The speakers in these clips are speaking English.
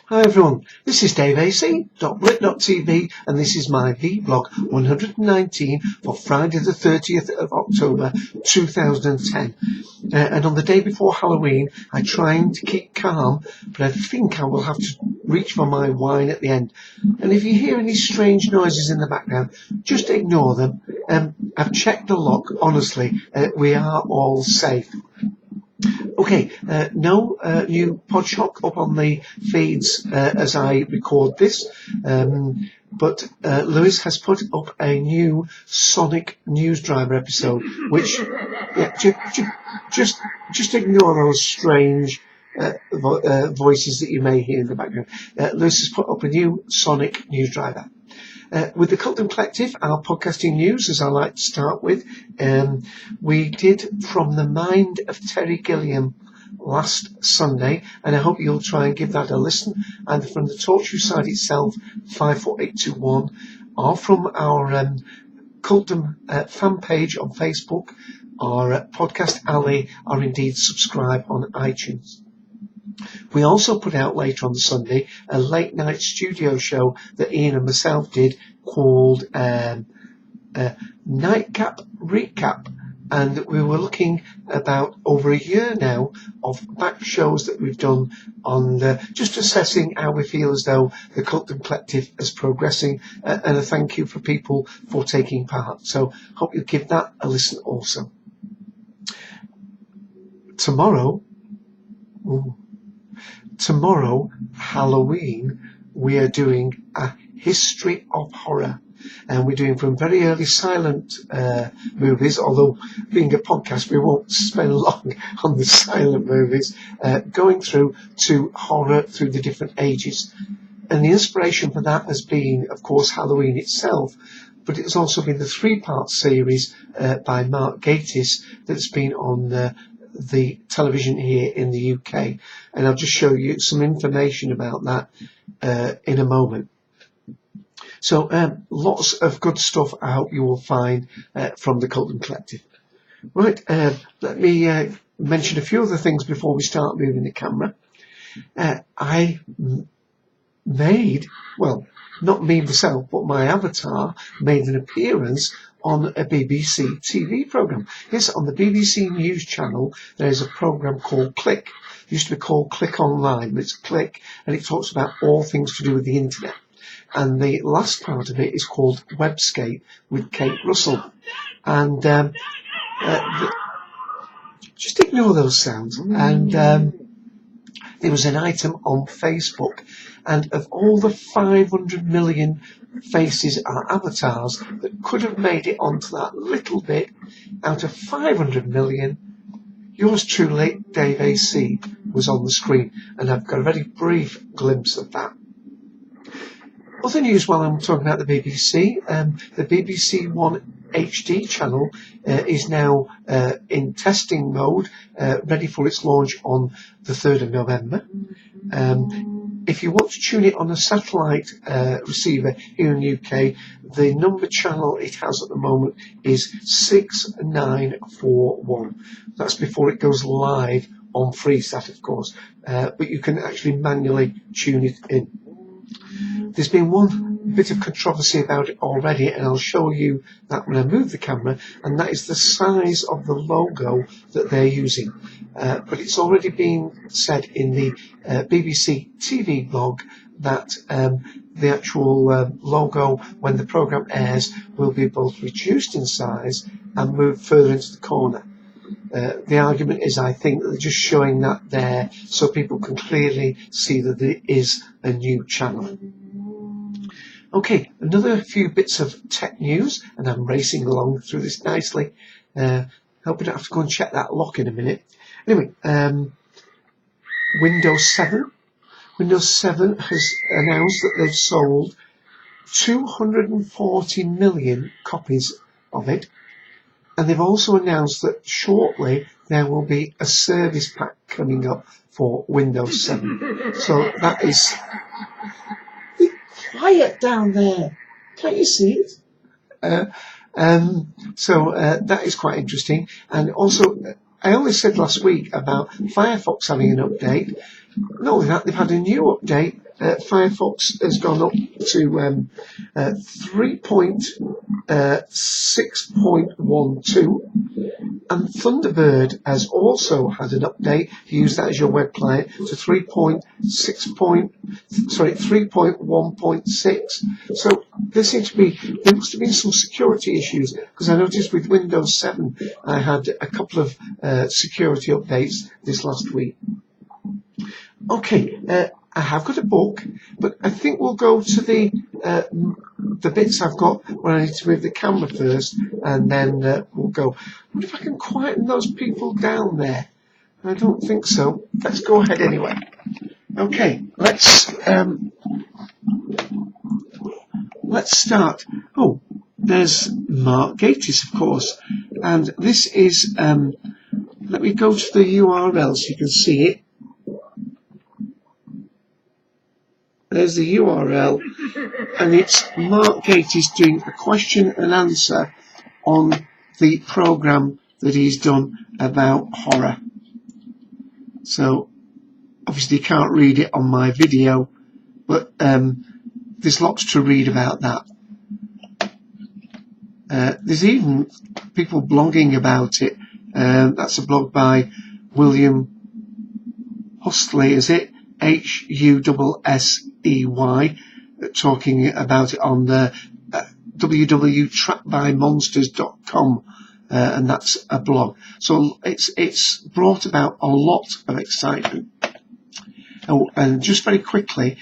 Hi everyone, this is daveac.blit.tv and this is my vblog 119 for Friday the 30th of October 2010. And on the day before Halloween, I'm trying to keep calm, but I think I will have to reach for my wine at the end. And if you hear any strange noises in the background, just ignore them. I've checked the lock, honestly, we are all safe. Okay, no new Podshock up on the feeds as I record this, but Lewis has put up a new Sonic News Driver episode, which just ignore those strange voices that you may hear in the background. Lewis has put up a new Sonic News Driver. With the Cultum Collective, our podcasting news, as I like to start with, we did From the Mind of Terry Gilliam last Sunday, and I hope you'll try and give that a listen, either from the Talk site itself, 54821, or from our Cultum fan page on Facebook, or Podcast Alley, or indeed subscribe on iTunes. We also put out later on the Sunday a late night studio show that Ian and myself did called Nightcap Recap, and we were looking about over a year now of back shows that we've done on just assessing how we feel as though the Cultum Collective is progressing, and a thank you for people for taking part. So hope you'll give that a listen also. Tomorrow, Halloween, we are doing a history of horror, and we're doing from very early silent movies, although being a podcast we won't spend long on the silent movies, going through to horror through the different ages. And the inspiration for that has been, of course, Halloween itself, but it's also been the three-part series by Mark Gatiss that's been on the television here in the UK, and I'll just show you some information about that in a moment. So lots of good stuff I hope you will find from the Cultum Collective. Right, let me mention a few other things before we start moving the camera. I made, well, not me myself, but my avatar made an appearance on a BBC TV programme. Yes, on the BBC News channel, there is a programme called Click. It used to be called Click Online, but it's Click, and it talks about all things to do with the internet. And the last part of it is called Webscape with Kate Russell. And just ignore those sounds. And there was an item on Facebook, and of all the 500 million faces or avatars that could have made it onto that little bit, out of 500 million, yours truly, Dave AC, was on the screen, and I've got a very brief glimpse of that. Other news while I'm talking about the BBC, the BBC One HD channel is now in testing mode, ready for its launch on the 3rd of November. If you want to tune it on a satellite receiver here in the UK, the number channel it has at the moment is 6941. That's before it goes live on Freesat, of course, but you can actually manually tune it in. There's been one bit of controversy about it already, and I'll show you that when I move the camera, and that is the size of the logo that they're using. But it's already been said in the BBC TV blog that the actual logo, when the programme airs, will be both reduced in size and moved further into the corner. The argument is, I think, that they're just showing that there so people can clearly see that it is a new channel. Okay, another few bits of tech news, and I'm racing along through this nicely. Hope I don't have to go and check that lock in a minute. Anyway, Windows 7. Windows 7 has announced that they've sold 240 million copies of it. And they've also announced that shortly there will be a service pack coming up for Windows 7. So that is... Quiet down there. Can't you see it? So that is quite interesting. And also, I only said last week about Firefox having an update. not only that, they've had a new update. Firefox has gone up to 3.6.12, and Thunderbird has also had an update. You use that as your web client to 3.1.6. So there must have been some security issues, because I noticed with Windows 7 I had a couple of security updates this last week. Okay, I have got a book, but I think we'll go to the bits I've got where I need to move the camera first, and then we'll go. I wonder if I can quieten those people down there. I don't think so. Let's go ahead anyway. Okay, let's start. Oh, there's Mark Gatiss, of course, and this is. Let me go to the URL so you can see it. There's the URL, and it's Mark Gatiss doing a question and answer on the program that he's done about horror. So obviously you can't read it on my video, but there's lots to read about that. There's even people blogging about it. That's a blog by William Hussey, is it? Hussey, talking about it on the www.trappedbymonsters.com, and that's a blog. So it's brought about a lot of excitement. Oh, and just very quickly,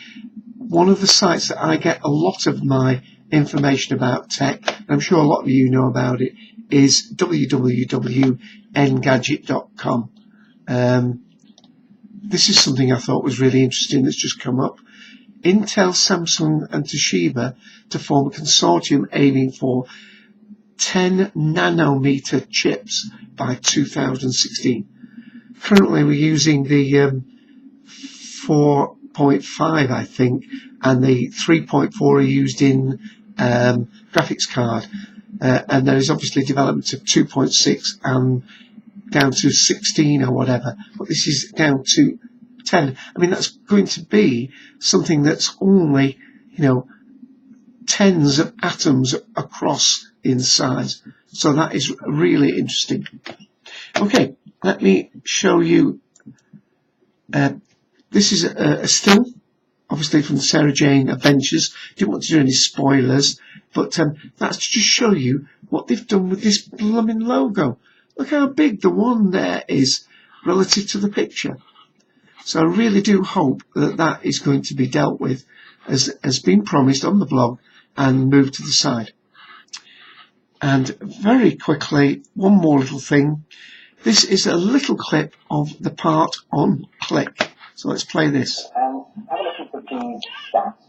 one of the sites that I get a lot of my information about tech, and I'm sure a lot of you know about it, is www.engadget.com. This is something I thought was really interesting that's just come up. Intel, Samsung and Toshiba to form a consortium aiming for 10 nanometer chips by 2016. Currently we're using the 4.5, I think, and the 3.4 are used in graphics card. And there is obviously development of 2.6 and down to 16 or whatever, but this is down to 10. I mean, that's going to be something that's only, tens of atoms across in size. So that is really interesting. Okay, let me show you. This is a still, obviously from Sarah Jane Adventures. Didn't want to do any spoilers, but that's to just show you what they've done with this blooming logo. Look how big the one there is relative to the picture. So I really do hope that that is going to be dealt with as has been promised on the blog and moved to the side. And very quickly, one more little thing. This is a little clip of the part on Click. So let's play this. And have a look at these stats.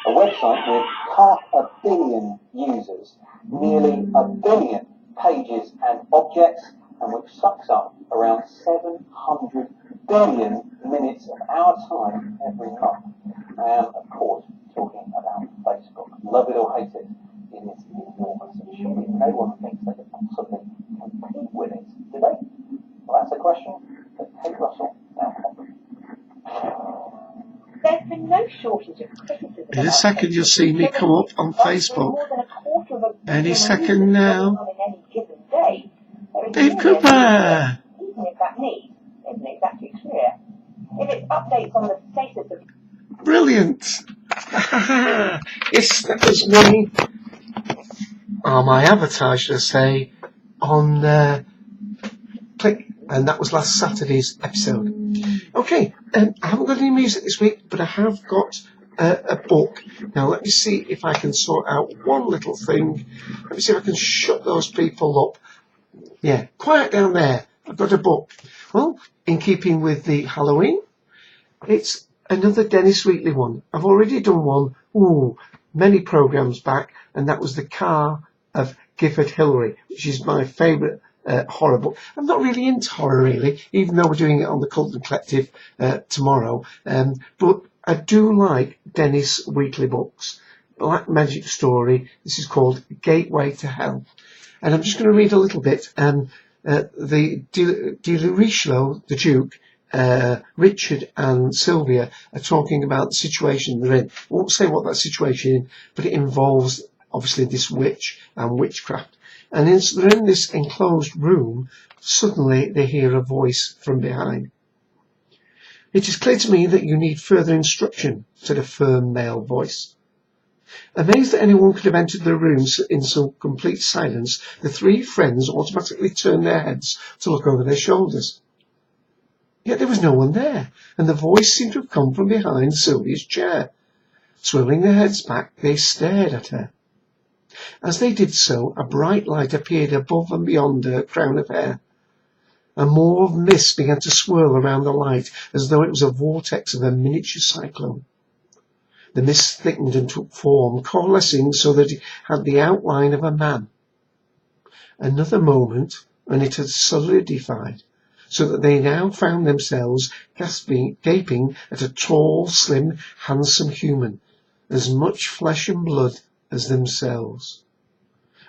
A website with 500 million users, nearly 1 billion pages and objects, and which sucks up around 700 billion minutes of our time every month. And of course, talking about Facebook. Love it or hate it, it is enormous, and surely no one thinks they could possibly compete with it, do they? Well, that's a question that Kate Russell now offers. There's been no shortage of criticism. In a second you'll see me come up on Facebook. Any second now. Dave Cooper! Even if that need isn't exactly clear. If it's updates on the status of... Brilliant! Yes, that was me. Or my avatar, should I say, on Click. And that was last Saturday's episode. Okay, I haven't got any music this week, but I have got a book. Now let me see if I can sort out one little thing. Let me see if I can shut those people up. Yeah, quiet down there. I've got a book. Well, in keeping with the Halloween, it's another Dennis Wheatley one. I've already done one, many programs back, and that was The Car of Gifford Hillary, which is my favourite horror book. I'm not really into horror, really, even though we're doing it on the Cult and Collective tomorrow. But I do like Dennis Wheatley books. Black Magic Story. This is called Gateway to Hell. And I'm just going to read a little bit. The de Richelieu, the Duke, Richard and Sylvia are talking about the situation they're in. I won't say what that situation is, but it involves obviously this witch and witchcraft. And as they're in this enclosed room, suddenly they hear a voice from behind. "It is clear to me that you need further instruction," said a firm male voice. Amazed that anyone could have entered the room in so complete silence, the three friends automatically turned their heads to look over their shoulders. Yet there was no one there, and the voice seemed to have come from behind Sylvia's chair. Swiveling their heads back, they stared at her. As they did so, a bright light appeared above and beyond her crown of hair. A maw of mist began to swirl around the light, as though it was a vortex of a miniature cyclone. The mist thickened and took form, coalescing so that it had the outline of a man. Another moment, and it had solidified, so that they now found themselves gaping at a tall, slim, handsome human, as much flesh and blood as themselves.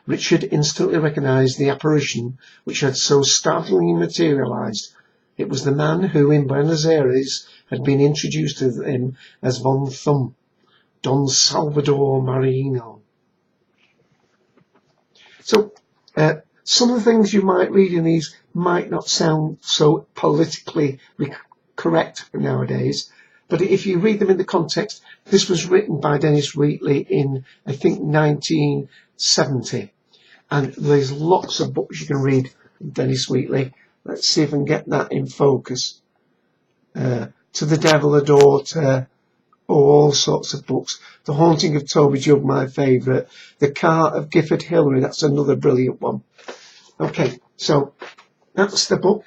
Richard instantly recognized the apparition which had so startlingly materialized. It was the man who in Buenos Aires had been introduced to him as Von Thumb, Don Salvador Marino. So, some of the things you might read in these might not sound so politically correct nowadays, but if you read them in the context, this was written by Dennis Wheatley in, I think, 1970. And there's lots of books you can read from Dennis Wheatley. Let's see if I can get that in focus. To the Devil, a Daughter, all sorts of books. The Haunting of Toby Jug, my favourite. The Car of Gifford Hillary, that's another brilliant one. Okay, so that's the book.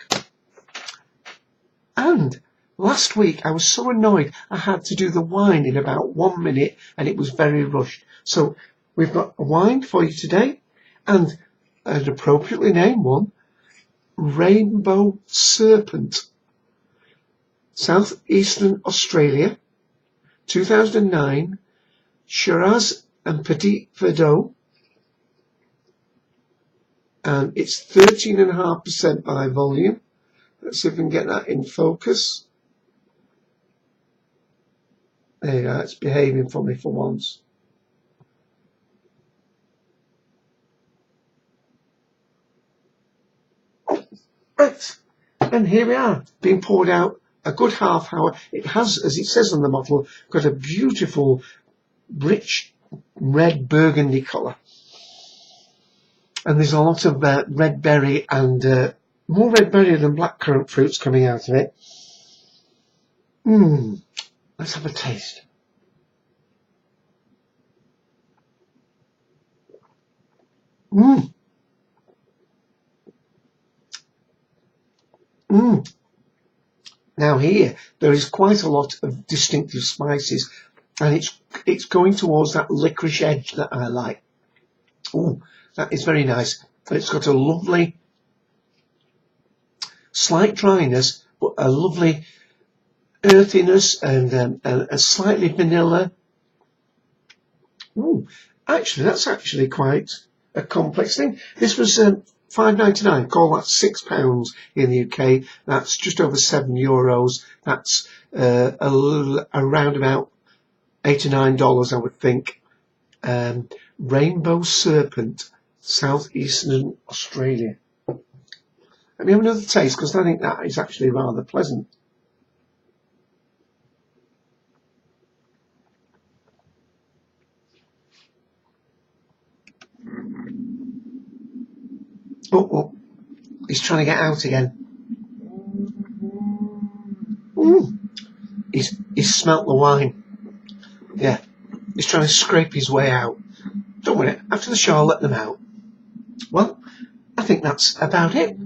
And last week I was so annoyed I had to do the wine in about 1 minute and it was very rushed. So we've got a wine for you today and an appropriately named one, Rainbow Serpent, Southeastern Australia, 2009, Shiraz and Petit Verdot, and it's 13.5% by volume. Let's see if we can get that in focus. There you go, it's behaving for me for once. Right, and here we are, being poured out a good half hour. It has, as it says on the bottle, got a beautiful, rich red burgundy colour. And there's a lot of red berry and more red berry than blackcurrant fruits coming out of it. Let's have a taste. Now here, there is quite a lot of distinctive spices, and it's going towards that licorice edge that I like. Ooh, that is very nice. It's got a lovely, slight dryness, but a lovely earthiness and a slightly vanilla. Ooh, actually, that's actually quite a complex thing. This was £5.99. Call that £6 in the UK. That's just over €7. That's around about $8 or $9, I would think. Rainbow Serpent, Southeastern Australia. Let me have another taste, because I think that is actually rather pleasant. Oh, he's trying to get out again. He's smelt the wine. Yeah, he's trying to scrape his way out. Don't worry, after the show I'll let them out. Well, I think that's about it.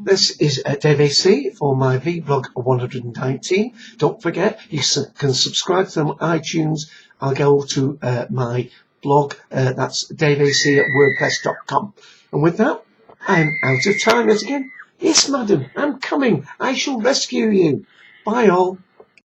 This is daveac for my vblog 119. Don't forget, you can subscribe to them on iTunes. I'll go to my blog, that's daveac@wordpress.com. And with that, I'm out of time yet again. Yes, madam, I'm coming. I shall rescue you. Bye all.